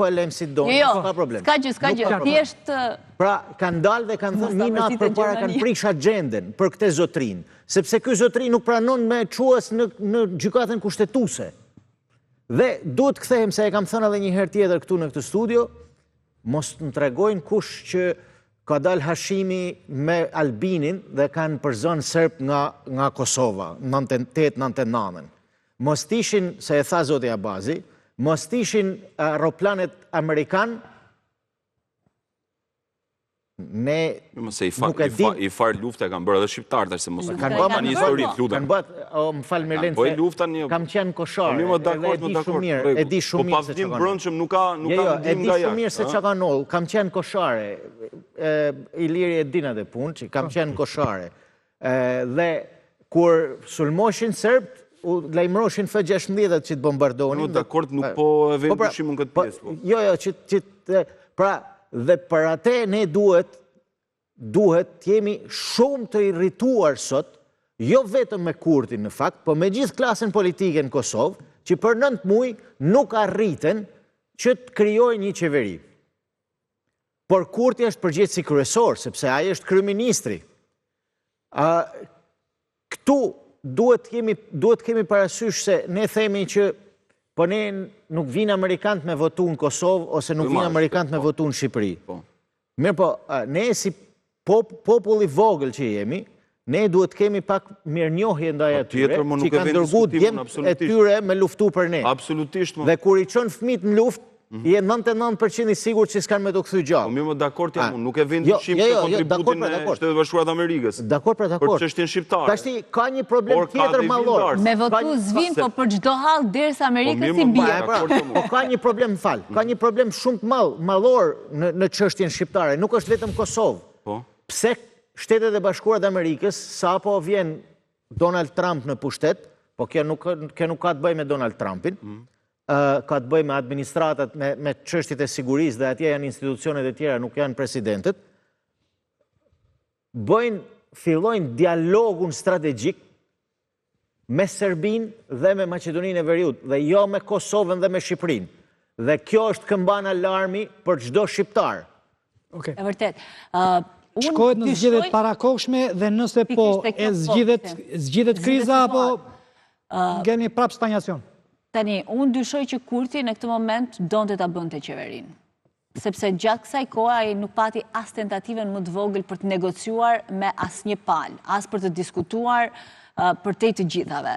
e lem si do, s'ka problem. S'ka gjë, thjesht... Pra, kanë dalë dhe kanë thënë një natë përpara kanë prish agjenden për këtë zotrin, sepse ky zotrin nuk pranon me quas në gjykatën kushtetuese. Dhe duhet kthehem se e kam thënë edhe një herë tjetër këtu në këtë studio, mos të më tregojnë kush që ka dalë Hashimi me Albinin dhe kanë përzon serb nga Kosova, 98-99. Mos tishin, se e tha zoti Abazi, mos tishin aeroplanet Amerikan. Ne nuk e dim. I farë lufta kanë bërë edhe shqiptarët, se mos kanë bërë një histori të lutem. Kanë bërë, më falë Mirlen, se kam qenë koshare, e di shumë mirë se që ka brëndshëm nuk ka ndim nga jashtë. E di shumë mirë se që ka nollë, kam qenë koshare, Iliri e dina dhe punë, që kam qenë koshare. Dhe kur sulmoshin sërbët, u lajmëroshin F-16 që të bombardonin. Në dakord, nuk po e vejnë dyshimin këtë pjesë. Jo, pra, dhe për atë ne duhet jemi shumë të irrituar sot, jo vetëm me Kurtin në fakt, po me gjithë klasën politike në Kosovë, që për 9 muaj nuk arriten që të krijojë një qeveri. Por Kurti është përgjegjësi kryesor, sepse ai është kryeministri. Këtu duhet kemi parasysh se ne themi që po ne nuk vinë Amerikanët me votu në Kosovë, ose nuk vinë Amerikanët me votu në Shqipëri. Mirë po, ne si populli vogël që jemi, ne duhet kemi pak mirënjohje ndaj atyre, që kanë dërgu djemt e tyre me luftu për ne. Absolutisht. Dhe kur i çon fëmijët në luftë, je 99% i sigur që s'kanë me të kthy gjallë. Po mirë, dakord jam unë, nuk e vjen dyshim të kontributin e Shtetit Bashkuar të Amerikës. Dakord. Për çështjen shqiptare. Tashti ka një problem tjetër mallor. Me votu zvin, po për çdo hall derisa Amerika si bie. Po ka një problem, ka një problem shumë të mallor në çështjen shqiptare, nuk është vetëm Kosovë. Po. Pse Shtetet e Bashkuara të Amerikës sapo vjen Donald Trump në pushtet, po kjo nuk ka të bëj me Donald Trumpin, ka të bëj me administratat, me çështjet e sigurisë, dhe atje janë institucionet e tjera, nuk janë presidentet, fillojnë dialogun strategjik me Serbinë dhe me Maqedoninë e Veriut, dhe jo me Kosovën dhe me Shqipërinë. Dhe kjo është këmban alarmi për çdo shqiptar. E vërtet. Shkohet në zgjedhjet parakohshme dhe nëse po e zgjidhet kriza apo ngeni prap stagnacion. Tani, unë dyshoj që Kurti në këtë moment donte ta bënte qeverinë. Sepse gjatë kësaj kohe ai nuk pati as tentativën më të vogël për të negociuar me asnjë palë, as për të diskutuar për të gjithave.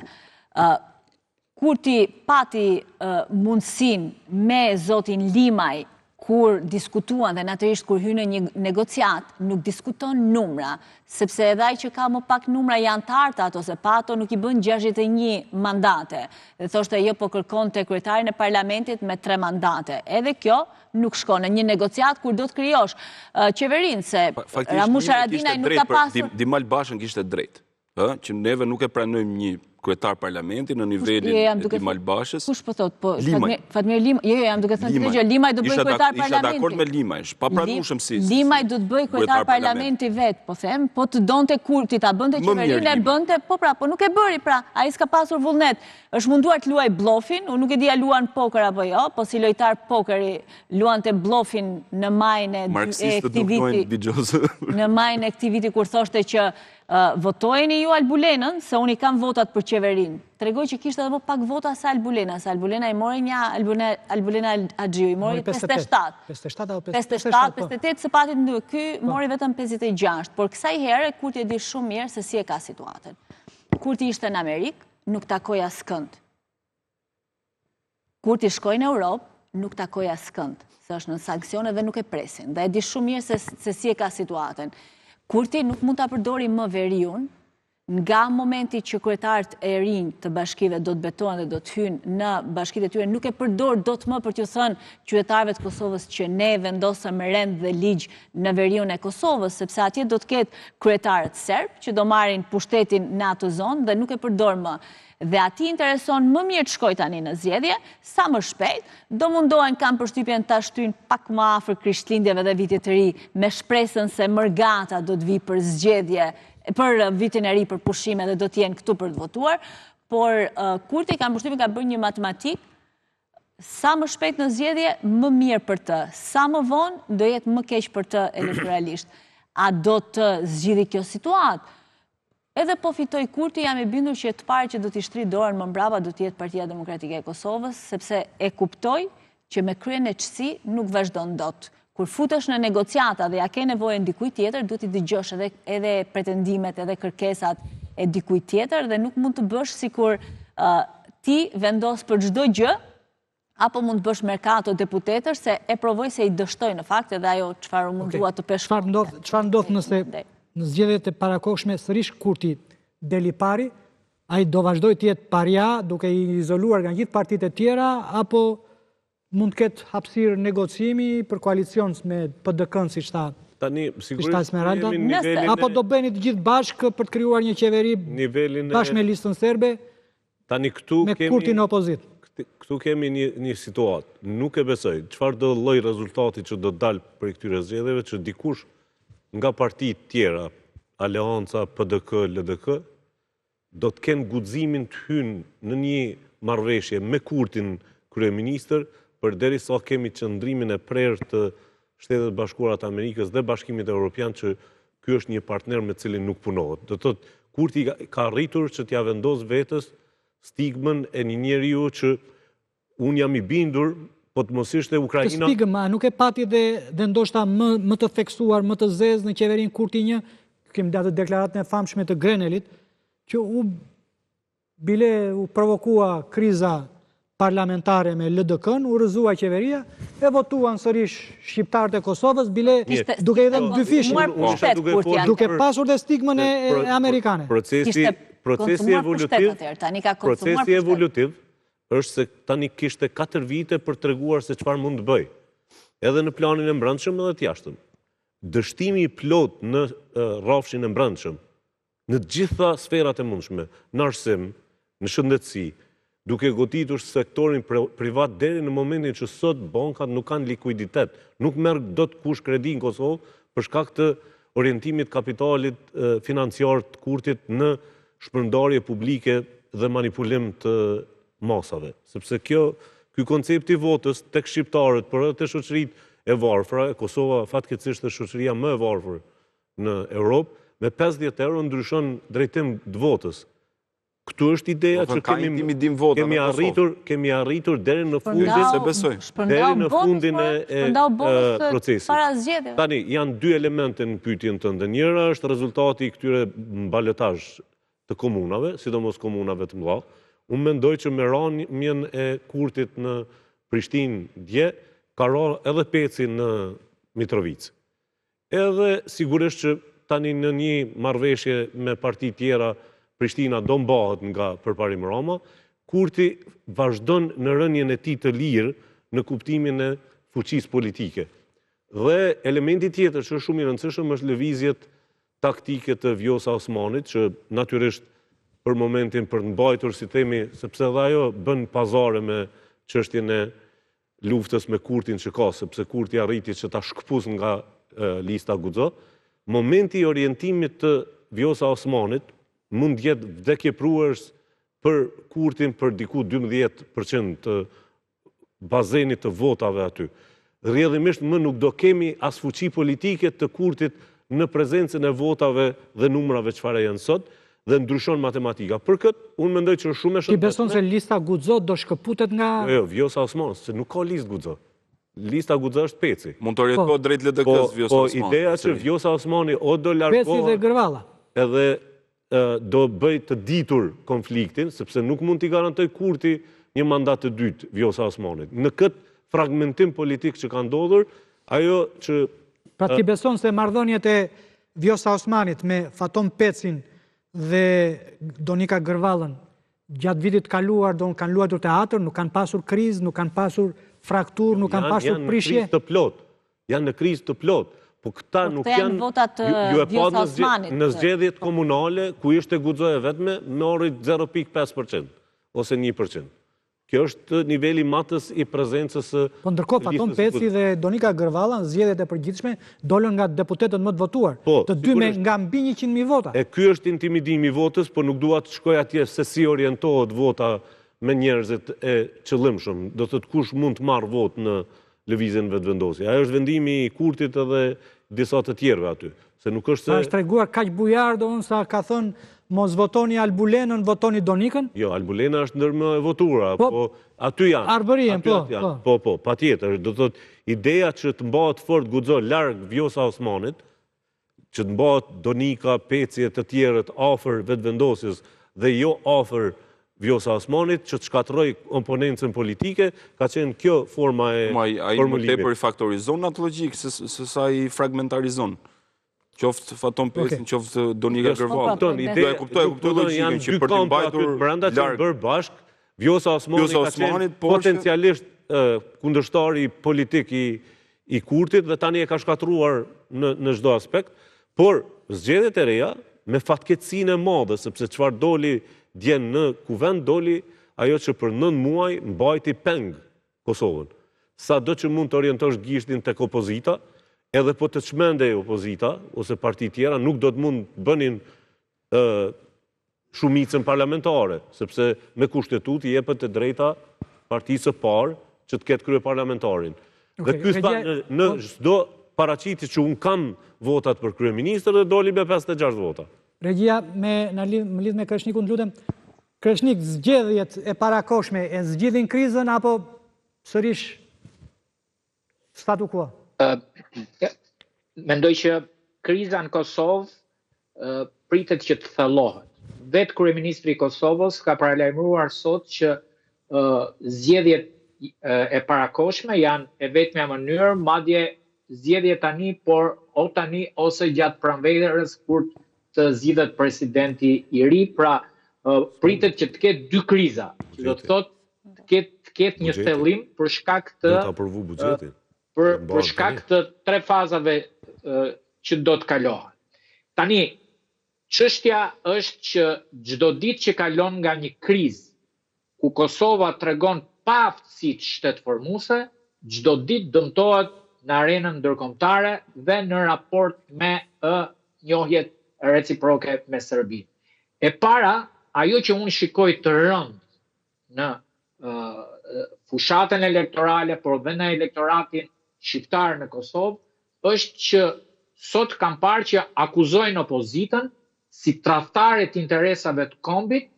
Kurti pati mundësinë me zotin Limaj kur diskutuan dhe natyrisht kur hynë një negociat, nuk diskuton numra, sepse edhe ai që ka më pak numra janë të arta ato, se pa ato nuk i bën 61 mandate. Dhe thoshte jo po kërkon të kryetarin e parlamentit me 3 mandate. Edhe kjo nuk shkon në një negociat kur do të krijosh qeverinë, se Ramush Haradinaj nuk ka pasur... Dimal Bashën kishte drejt, që neve nuk e pranojmë një kryetar parlamenti në nivelin e Dimal Bashës. Kush po thot? Fatmir Limaj. Jo, jam duke thënë që Limaj do bëj kryetar parlamenti. Isha dakord me Limaj, pa pranueshëm si. Limaj do të bëj kryetar parlamenti vet, po them, po të donte Kurti ta bënte qeverinë, e bënte, po nuk e bëri pra. Ai s'ka pasur vullnet. Është munduar të luaj blofin, unë nuk e di a luan poker apo jo, po si lojtar pokeri luante blofin në majën e këtij viti. Në majën e këtij viti kur thoshte që votojeni ju Albulenën, se unë i kam votat për qeverinë. Tregoj që kishte edhe më pak vota se Albulena, se Albulena i mori një Albulena Axhiu, i mori 57. 58, së pati të ndyhë. Ky mori vetëm 56, por kësaj here Kurti e di shumë mirë se si e ka situatën. Kurti ishte në Amerikë, nuk takoi askënd. Kurti shkoi në Europë, nuk takoi askënd, se është në sanksione dhe nuk e presin. Dhe e di shumë mirë se si e ka situatën. Kurti nuk mund të përdori më veriun, nga momenti që kryetarët e rinj të bashkive do të betohen dhe do të hynë në bashkitë e tyre, nuk e përdor do të më për t'ju thënë qytetarëve të Kosovës që ne vendosëm rend dhe ligj në veriun e Kosovës, sepse atje do të ketë kryetarët serb që do marrin pushtetin në atë zonë dhe nuk e përdor më. Dhe ati intereson më mirë të shkoj tani në zgjedhje, sa më shpejt, do mundohen kam përshtypjen ta shtyjnë pak më afër Krishtlindjeve dhe vitit të ri, me shpresën se Mërgata do të vi për zgjedhje, për vitin e ri, për pushime dhe do të jenë këtu për të votuar, por Kurti kam përshtypjen ka bërë një matematik, sa më shpejt në zgjedhje, më mirë për të, sa më vonë do jetë më keq për të elektoralisht. A do të zgjidhë kjo situatë? Edhe po fitoj Kurti, jam e bindur që të parë që do t'i shtri dorën më mbrapa do t'jetë Partia Demokratike e Kosovës, sepse e kuptoj që me kryen e qësi nuk vazhdon dot. Kur futesh në negociata dhe ja ke nevojën dikuj tjetër, du t'i dëgjosh edhe pretendimet, edhe kërkesat e dikuj tjetër, dhe nuk mund të bësh sikur ti vendos për çdo gjë, apo mund të bësh merkato deputetër, se e provoj se i dështoj në fakt edhe ajo çfarë mundua të pesh. Çfarë ndodh nëse në zgjedhjet e parakohshme sërish Kurti deli pari, ai do vazhdoj të jetë paria duke i izoluar nga gjithë partitë e tjera, apo mund të ketë hapësirë negociimi për koalicion me PDK-n siç tha Esmeralda, apo do bëheni të gjithë bashkë për të krijuar një qeveri bashkë me listën serbe me Kurtin në opozit? Këtu kemi një situatë, nuk e besoj, çfarë do lloj rezultati që do dalë për këtyre zgjedhjeve, që dikush nga partitë tjera, Aleanca, PDK, LDK, do të kenë guximin të hynë në një marrëveshje me Kurtin kryeministër, përderisa kemi qëndrimin e prerë të Shtetet Bashkuara të Amerikës dhe Bashkimit Evropian që ky është një partner me cilin nuk punohet. Do të thotë, Kurti ka arritur që t'ja vendos vetës stigmën e një njeriu që unë jam i bindur, po të mos ishte Ukraina... Të stigma, nuk e pati dhe ndoshta më të theksuar, më të zezë në qeverinë Kurti 1, kemi datë deklaratën e famshme të Grenelit, që u provokua kriza parlamentare me LDK-n, u rëzua qeveria, e votuan sërish shqiptarët e Kosovës, bile duke i dhe dy fishë, duke pasur dhe stigmën e amerikane. Procesi evolutiv është se tani kishte 4 vite për të treguar se çfarë mund të bëj. Edhe në planin e brendshëm edhe të jashtëm. Dështimi i plot në rrafshin e brendshëm, në gjitha sferat e mundshme, në arsim, në shëndetësi, duke goditur sektorin privat deri në momentin që sot bankat nuk kanë likuiditet, nuk merr dot kush kredi në Kosovë për shkak të orientimit kapitalit financiar të kurtit në shpërndarje publike dhe manipulim të masave. Sepse ky koncepti votës tek shqiptarët, por edhe te shoqëritë e varfra, Kosova fatkeqësisht është shoqëria më e varfër në Europë, me 50 euro ndryshon drejtim të votës. Këtu është ideja që kemi arritur deri në fundin e procesit. Tani, janë dy elemente në pyetjen tënde. Njëra është rezultati i këtyre balotazh të komunave, sidomos komunave të mëdha. Unë mendoj që me rënien e kurtit në Prishtinë dje, ka rënë edhe peci në Mitrovicë. Edhe sigurisht që tani në një marrëveshje me parti tjera, Prishtina do mbahet nga përparim Roma, kurti vazhdon në rënien e tij të lirë në kuptimin e fuqisë politike. Dhe elementi tjetër që është shumë i rëndësishëm është lëvizjet taktike të Vjosa Osmanit, që natyrisht për momentin për të mbajtur, si themi, sepse dhe ajo bën pazare me çështjen e luftës me kurtin që ka, sepse kurti arriti që ta shkëpus nga lista Guxo. Momenti i orientimit të Vjosa Osmanit mund jetë vdekjeprues për kurtin për diku 12% të bazenit të votave aty. Rrjedhimisht më nuk do kemi as fuqi politike të kurtit në prezencën e votave dhe numrave çfarë janë sot, dhe ndryshon matematika. Për këtë, unë mendoj që është shumë e shëndetshme. Ti beson se lista Guxo do shkëputet nga... Jo, Vjosa Osmani, se nuk ka listë Guxo. Lista Guxo është peci. Mund të orientohet drejt LDK-s Vjosa Osmani. Po ideja që Vjosa Osmani o do largohet... Peci dhe Gërvalla. Edhe do bëj të ditur konfliktin, sepse nuk mund t'i garantoj kurti një mandat të dytë Vjosa Osmanit. Në këtë fragmentim politik që ka ndodhur, ajo që... Pra ti beson se marrëdhëniet e Vjosa Osmanit me Faton Pecin dhe Donika Gërvallën gjatë vitit kaluar do kanë luajtur teatr, nuk kanë pasur krizë, nuk kanë pasur frakturë, nuk kanë pasur prishje? Janë në krizë të plot. Po këta nuk janë... Ju e pa në zgjedhjet komunale, ku ishte Guxo e vetme, mori 0.5% ose 1%. Kjo është niveli matës i prezencës... Po ndërkohë, Faton Peci dhe Donika Gërvalla në zgjedhjet e përgjithshme dolën nga deputetët më të votuar. Të dy me nga mbi 100.000 vota. E ky është intimidimi i votës, po nuk dua të shkoj atje se si orientohet vota me njerëzit e qëllimshëm. Do të thotë kush mund të marrë votë në lëvizjen vetëvendosje. Ajo është vendimi i kurtit edhe disa të tjerëve aty. Se nuk është se... Sa është treguar kaq bujardo unë sa ka thënë mos votoni Albulenën, votoni Donikën? Jo, Albulena është ndër më e votura, po aty janë. Arbërien, po. Po, patjetër. Do të thotë, ideja që të mbahet fort Guxo larg Vjosa Osmanit, që të mbahet Donika, Peci e të tjerët afër vetëvendosjes dhe jo afër Vjosa Osmanit, që të shkatroj komponencën politike, ka qenë kjo forma e formulimit. A i më tepër i faktorizon atë logjikë, se sa i fragmentarizon? Qoftë Faton Pecin, qoftë Donika Gërvalla. E kuptoj logjikën që për të mbajtur brenda që bërë bashk, Vjosa Osmani ka qenë potencialisht kundërshtari politik i kurtit dhe tani e ka shkatruar në çdo aspekt, por zgjedhjet e reja me fatkeqësinë e madhe, sepse çfarë doli dje në kuvend, doli ajo që për 9 muaj mbajti peng Kosovën. Sado që mund të orientosh gishtin tek opozita, edhe po të çmendej opozita ose parti tjera, nuk do të mund bënin shumicën parlamentare, sepse me kushtetut i jepet të drejta partisë së parë që të ketë kryeparlamentarin. Dhe ky sta në çdo paraqitje që un kam votat për kryeministër dhe doli me 56 vota. Regjia, më lidh me Kreshnikun, lutem. Kreshnik, zgjedhjet e parakoshme e zgjidhin krizën apo sërish statu quo? Mendoj që kriza në Kosovë pritet që të thellohet. Vetë kryeministri i Kosovës ka paralajmëruar sot që zgjedhjet e parakoshme janë e vetmja mënyrë, madje zgjedhje tani, por o tani ose gjatë pranverës kur të zgjidhet presidenti i ri, pra pritet që të ketë dy kriza, që do të thotë të ketë një thellim për shkak të për shkak të 3 fazave që do të kalohen. Tani, çështja është që çdo ditë që kalon nga një krizë ku Kosova tregon pa aftësitë shtetformuese, çdo ditë dëmtohet në arenën ndërkombëtare dhe në raport me njohjet reciproke me Serbinë. E para, ajo që unë shikoj të rënd në fushatën elektorale, por dhe në elektoratin shqiptar në Kosovë, është që sot kam parë që akuzojnë opozitën si tradhtare të interesave të kombit,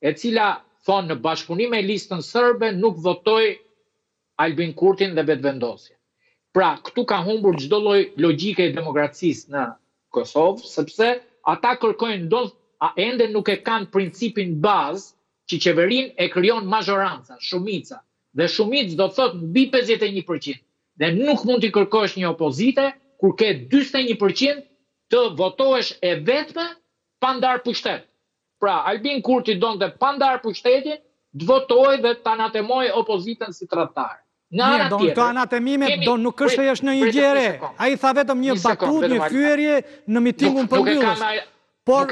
e cila thonë në bashkëpunim me listën serbe nuk votoi Albin Kurtin dhe vetëvendosje. Pra, këtu ka humbur çdo lloj logjike e demokracisë në Kosovë, sepse ata kërkojnë ende nuk e kanë principin bazë që qeverinë e krijon mazhoranca, shumica. Dhe shumicë do thotë mbi 51%. Dhe nuk mund t'i kërkosh një opozite kur ke 41% të votohesh e vetme pa ndarë pushtet. Pra, Albin Kurti donte pa ndarë pushtetin, të votojë dhe të anatemojë opozitën si tradhtare. Mirë, të anatemimet nuk është e është në një gjere. A i tha vetëm një batut, një fyerje në mitingun për mbyllës. Por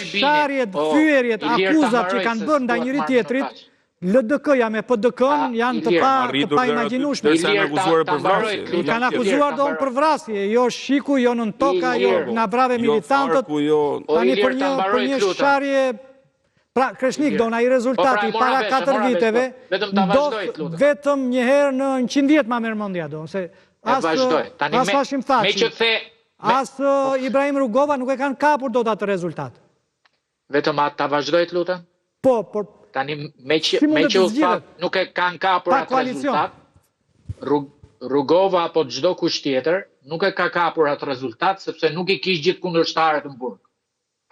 sharjet, fyerjet, akuzat që kanë bërë nda njëri tjetrit, LDK-ja me PDK-n janë të pa imagjinueshme. I kanë akuzuar do për vrasje, jo shiku, jo nën toka, jo nga brave militantët, tani për një sharje. Pra, Kreshnik, do nga i rezultati para 4 viteve, do vetëm njëherë në 100 vjetë ma mërë mëndja do. As Hashim Thaçi, as Ibrahim Rugova nuk e kanë kapur do të atë rezultat. Vetëm atë ta vazhdojt, lutem? Po, por... Tani, me që u thatë nuk e kanë kapur atë rezultat, Rugova apo çdo kush tjetër nuk e ka kapur atë rezultat, sepse nuk i kish gjithë kundërshtarët në burg.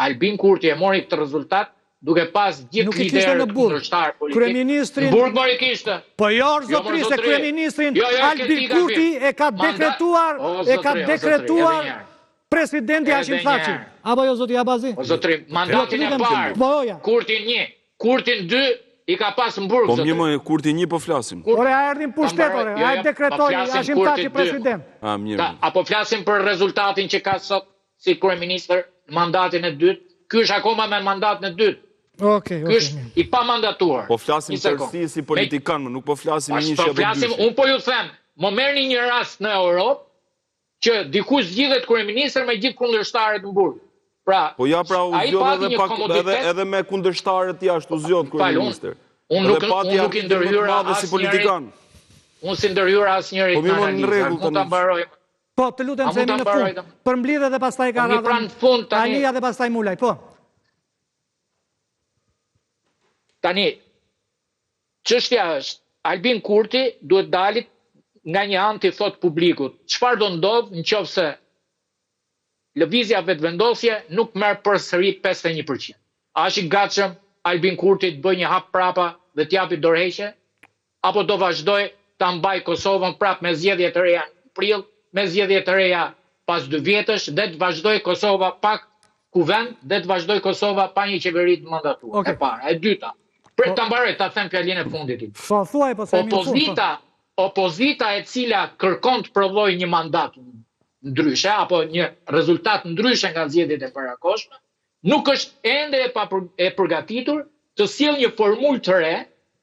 Albin Kurti e mori këtë rezultat, duke pas gjithë liderët kundërshtar politik. Në burg mori kishte. Po jo, zotri, se kryeministrin Albin Kurti e ka dekretuar presidenti Hashim Thaçi. Apo jo, zotri Abazi? Po zotri, mandatin e parë, Kurtin 1, Kurtin 2, i ka pas në burg, zotri. Po mirë, Kurti 1 po flasim. Ore, a erdhin pushtet, ore, a dekretoi Hashim Thaçi president. Apo flasim për rezultatin që ka sot si kryeministër mandatin e dytë, ky është akoma me mandatin e dytë. Ky është i pa mandatuar. Po flasim tërësi si politikan, nuk po flasim një shë dhe dyshë. Unë po ju them, më merrni një rast në Europë, që dikush zgjidhet kryeministër me gjithë kundërshtarët në burg. Po ja pra u zgjodh edhe me kundërshtarët jashtë u zgjodh kryeministër. Unë nuk i ndërhyra asnjëri. Unë si ndërhyra asnjëri në analizë. Mund ta mbaroj. Po, të lutem se jemi në fund. Për mblidhe dhe pastaj ka radhën Alia dhe pastaj Mulaj, po. Tani, çështja është, Albin Kurti duhet dalit nga një anë të thot publikut. Çfarë do ndodh nëse lëvizja vetëvendosje nuk merr përsëri 51%? A është i gatshëm Albin Kurti të bëjë një hap prapa dhe të japi dorëheqje? Apo do vazhdoj ta mbaj Kosovën prap me zgjedhje të reja në prill, me zgjedhje të reja pas 2 vjetësh, dhe të vazhdoj Kosova pak kuvend, dhe të vazhdoj Kosova pa një qeveri të mandatuar. E para, e dyta. Për të mbaroj, ta them fjalën e fundit. Opozita e cila kërkon të provojë një mandat ndryshe, apo një rezultat ndryshe nga zgjedhjet e parakoshme, nuk është ende e përgatitur të sjellë një formulë të re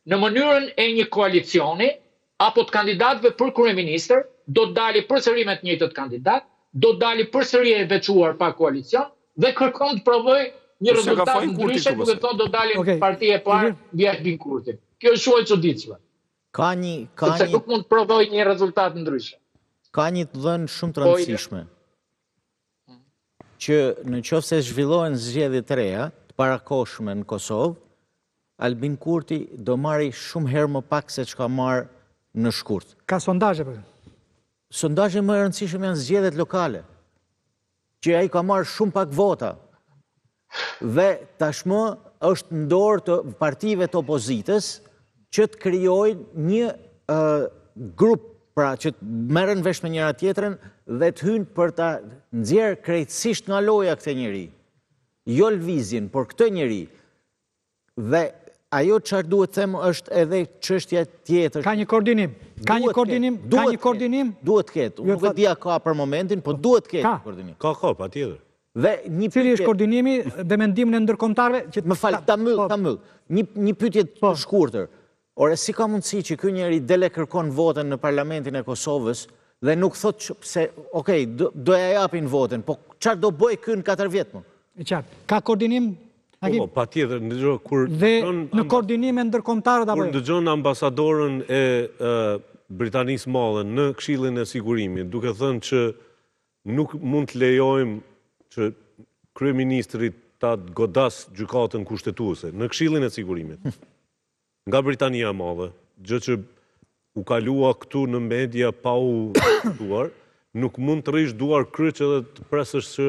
në mënyrën e një koalicioni apo të kandidatëve për kryeministër, do të dali përsëri me të njëjtët kandidat, do të dali përsëri e veçuar pa koalicion dhe kërkon të provojë një rezultat ndryshe, duke thonë do dalim partia e parë mbi Albin Kurtin. Kjo është shumë e çuditshme. Sepse nuk mund të provoj një rezultat ndryshe. Ka një të dhënë shumë të rëndësishme, që në qoftë se zhvillohen zgjedhje të reja, të parakoshme në Kosovë, Albin Kurti do marri shumë herë më pak se çka marr në shkurt. Ka sondazhe për. Sondazhe më e rëndësishme janë zgjedhjet lokale, që ai ka marrë shumë pak vota. Dhe tashmë është në dorë të partive të opozitës që të krijojnë një grup, pra që të merren vesh me njëra tjetrën dhe të hynë për ta nxjerrë krejtësisht nga loja këtë njeri. Jo lëvizjen, por këtë njeri. Dhe ajo çfarë duhet them është edhe çështja tjetër. Ka një koordinim. Duhet ketë. Nuk e dia ka për momentin, po duhet ketë koordinim. Ka, patjetër. Cili është koordinimi dhe mendimin e ndërkombëtarëve? Më falë, ta myll. Një pyetje të shkurtër. Ore, si ka mundësi që ky njeri dele kërkon votën në Parlamentin e Kosovës dhe nuk thot që se, okej, do ja japin votën, po çfarë do bëj ky në 4 vjet më? E qartë. Ka koordinim? Po, patjetër, kur dhe në koordinim e ndërkombëtarët apo? Kur dëgjon ambasadorën e Britanisë Madhe në Këshillin e Sigurimit, duke thënë që nuk mund të lejojmë që kryeministri ta godas gjykatën kushtetuese në Këshillin e Sigurimit nga Britania e Madhe, gjë që u kalua këtu në media pa u duar, nuk mund të rish duar kryq edhe të presësh që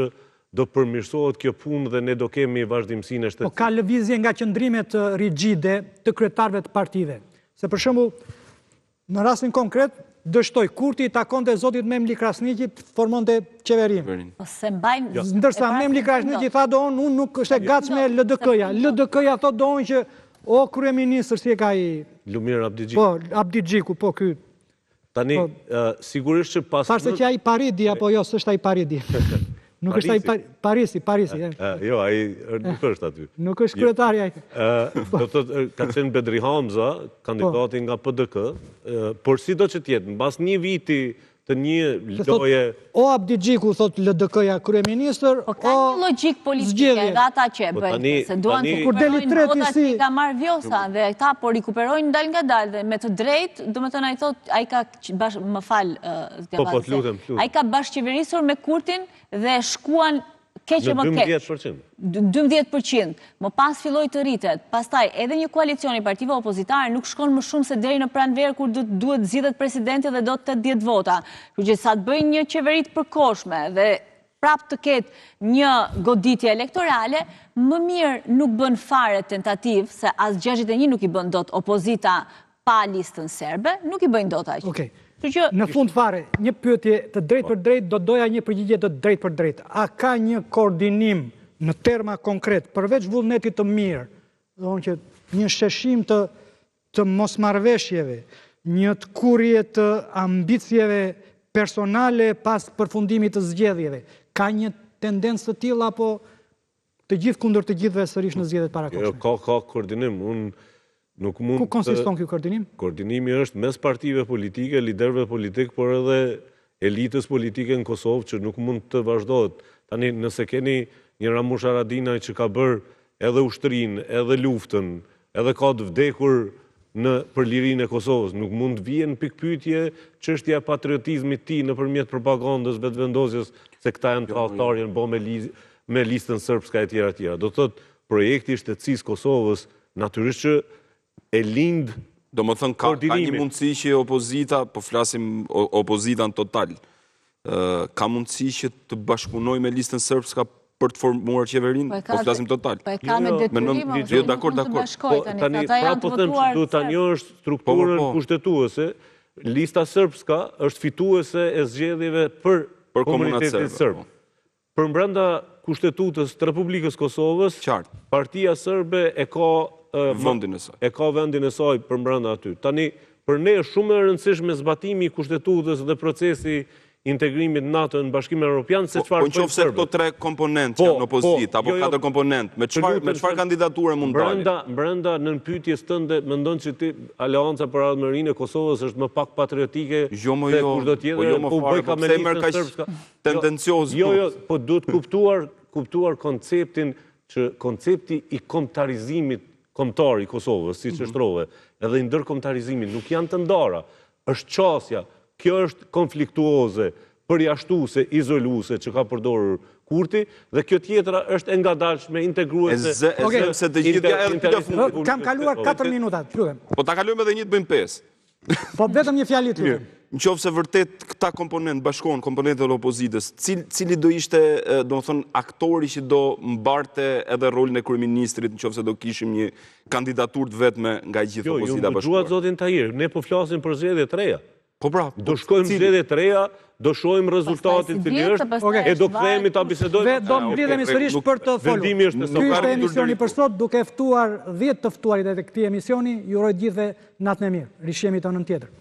do përmirësohet kjo punë dhe ne do kemi vazhdimsinë e shtetësisë. Po ka lëvizje nga qëndrimet rigjide të kryetarëve të partive. Se për shembull, në rastin konkret, dështoj Kurti i takonte zotit Memli Krasniqi të formonte qeverinë. Ndërsa Memli Krasniqi tha do unë nuk është e gatshme LDK-ja. LDK-ja thot do unë që o kryeministër si e ka i Lumir Abdigjiku. Po, Abdigjiku, po ky. Tani sigurisht që pas Thashë që ai Paridi apo jo, s'është ai Paridi. Nuk është ai Parisi. Jo, ai nuk është aty. Nuk është kryetari ai. Do të ka qenë Bedri Hamza, kandidati nga PDK, por sido që tjetë, mbas një viti të një loje... O Abdigjiku, thot LDK-ja kryeministër, o... ka një logjik politike nga ata që e bëjnë, se duan të rikuperojnë votat që i ka marrë Vjosa, dhe ta po rikuperojnë dal nga dal, dhe me të drejt, do me thënë, a i ka më falë, a i ka bashkëqeverisur me Kurtin dhe shkuan keqe më keq. 12%. Më pas filloj të rritet. Pastaj, edhe një koalicion i partive opozitare nuk shkon më shumë se deri në pranverë kur duhet zgjidhet presidenti dhe do të 80 vota. Kështu që sa të bëjnë një qeverit përkohshme dhe prap të ketë një goditje elektorale, më mirë nuk bën fare tentativ, se as 61 nuk i bën dot opozita pa listën serbe, nuk i bëjnë dot aq. Në fund fare, një pyetje të drejt për drejt, do doja një përgjigje të drejt për drejt. A ka një koordinim në terma konkret, përveç vullnetit të mirë, që një sheshim të mosmarrveshjeve, një të kurje të ambicjeve personale pas përfundimit të zgjedhjeve, ka një tendencë të tilla apo të gjithë kundër të gjithëve sërish në zgjedhjet parakohshme? Ka koordinim, Ku konsiston kjo koordinim? Koordinimi është mes partive politike, liderëve politik, por edhe elitës politike në Kosovë që nuk mund të vazhdojët. Tani, nëse keni një Ramush Haradinaj që ka bërë edhe ushtërinë, edhe luftën, edhe ka të vdekur për lirinë e Kosovës, nuk mund vjen pikpyetje çështja e patriotizmit ti nëpërmjet propagandës vetëvendosjes se këta janë tradhtarë, janë bë me listën sërbska e tjera. Do thotë projekti i shtetësisë Kosovës natyrisht që e lind. Do më thënë, ka një mundësi që opozita, po flasim opozita në total, ka mundësi që të bashkunoj me listën sërbska për të formuar qeverinë, po flasim total. Po e ka me detyrim, jo, dakord. Tani, pra po them që du tani është strukturën kushtetuese, lista sërbska është fituese e zgjedhjeve për komunitetin sërb. Për brenda kushtetutës të Republikës Kosovës, partia sërbe e ka vendin e saj për brenda aty. Tani, për ne është shumë e rëndësishme zbatimi i kushtetues dhe procesi integrimit NATO në Bashkimin Evropian, se çfarë po nëse këto 3 komponentë janë opozit apo 4 komponentë, me çfarë kandidature mund dalin? Brenda nën pyetjes tënde mendon që ti Aleanca për Ardhmërinë e Kosovës është më pak patriotike se kushdo tjetër, po bëj ka me listën sërbska tendencioz. Jo, po duhet kuptuar konceptin që koncepti i kombëtarizimit kombëtar i Kosovës, siç është rrove, edhe i ndërkombëtarizimit nuk janë të ndara. Është qasja, kjo është konfliktuoze, përjashtuese, izoluese që ka përdorur Kurti, dhe kjo tjetra është e ngadalshme, integruese. Kam kaluar 4 minuta, lutem. Po ta kalojmë edhe një të bëjmë 5. Po vetëm një fjalë lutem. Në qoftë se vërtet këta komponent bashkohen komponentët e opozitës, cili do ishte, do më thonë, aktori që do mbarte edhe rolin e kryeministrit, në qoftë se do kishim një kandidaturë të vetme nga gjithë opozita bashkuar? Jo, ju më zotin Tahir, ne po flasim për zgjedhjet e reja. Po pra, do shkojmë zgjedhjet e reja, do shohim rezultatin cili është, e do kthehemi ta bisedojmë. Do mblidhemi sërish për të folur. Ky është emisioni për sot, duke ftuar 10 të ftuarit e këtij emisioni, ju uroj gjithëve natën e mirë. Rishihemi të anën tjetër.